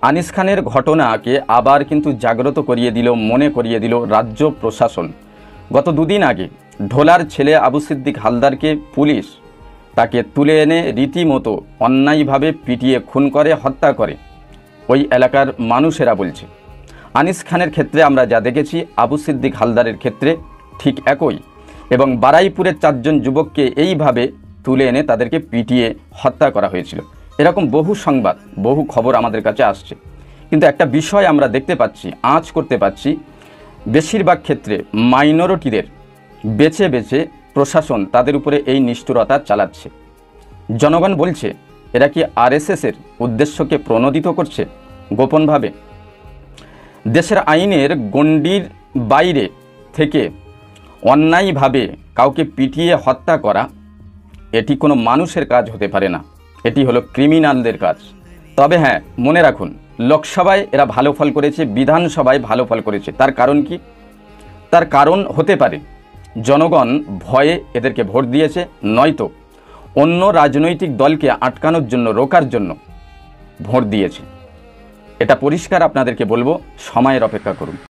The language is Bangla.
আনিস খানের ঘটনাকে আবার কিন্তু জাগ্রত করিয়ে দিল, মনে করিয়ে দিল রাজ্য প্রশাসন। গত দুদিন আগে ঢোলার ছেলে আবু সিদ্দিক হালদারকে পুলিশ তাকে তুলে এনে রীতিমতো অন্যায়ভাবে পিটিয়ে খুন করে, হত্যা করে। ওই এলাকার মানুষেরা বলছে আনিস খানের ক্ষেত্রে আমরা যা দেখেছি আবু সিদ্দিক হালদারের ক্ষেত্রে ঠিক একই, এবং বারাইপুরের 4 জন যুবককে এইভাবে তুলে এনে তাদেরকে পিটিয়ে হত্যা করা হয়েছিল। এরকম বহু সংবাদ, বহু খবর আমাদের কাছে আসছে। কিন্তু একটা বিষয় আমরা দেখতে পাচ্ছি, আঁচ করতে পাচ্ছি, বেশিরভাগ ক্ষেত্রে মাইনরিটিদের বেছে বেছে প্রশাসন তাদের উপরে এই নিষ্ঠুরতা চালাচ্ছে। জনগণ বলছে এরা কি আরএসএসের উদ্দেশ্যকে প্রণোদিত করছে গোপনভাবে? দেশের আইনের গণ্ডির বাইরে থেকে অন্যায়ভাবে কাউকে পিটিয়ে হত্যা করা, এটি কোনো মানুষের কাজ হতে পারে না, এটি হলো ক্রিমিনালদের কাজ। তবে হ্যাঁ, মনে রাখুন, লোকসভায় এরা ভালো ফল করেছে, বিধানসভায় ভালো ফল করেছে। তার কারণ কি? তার কারণ হতে পারে জনগণ ভয়ে এদেরকে ভোট দিয়েছে, নয়তো অন্য রাজনৈতিক দলকে আটকানোর জন্য, রোকার জন্য ভোট দিয়েছে। এটা পরিষ্কার আপনাদেরকে বলবো, সময়ের অপেক্ষা করুন।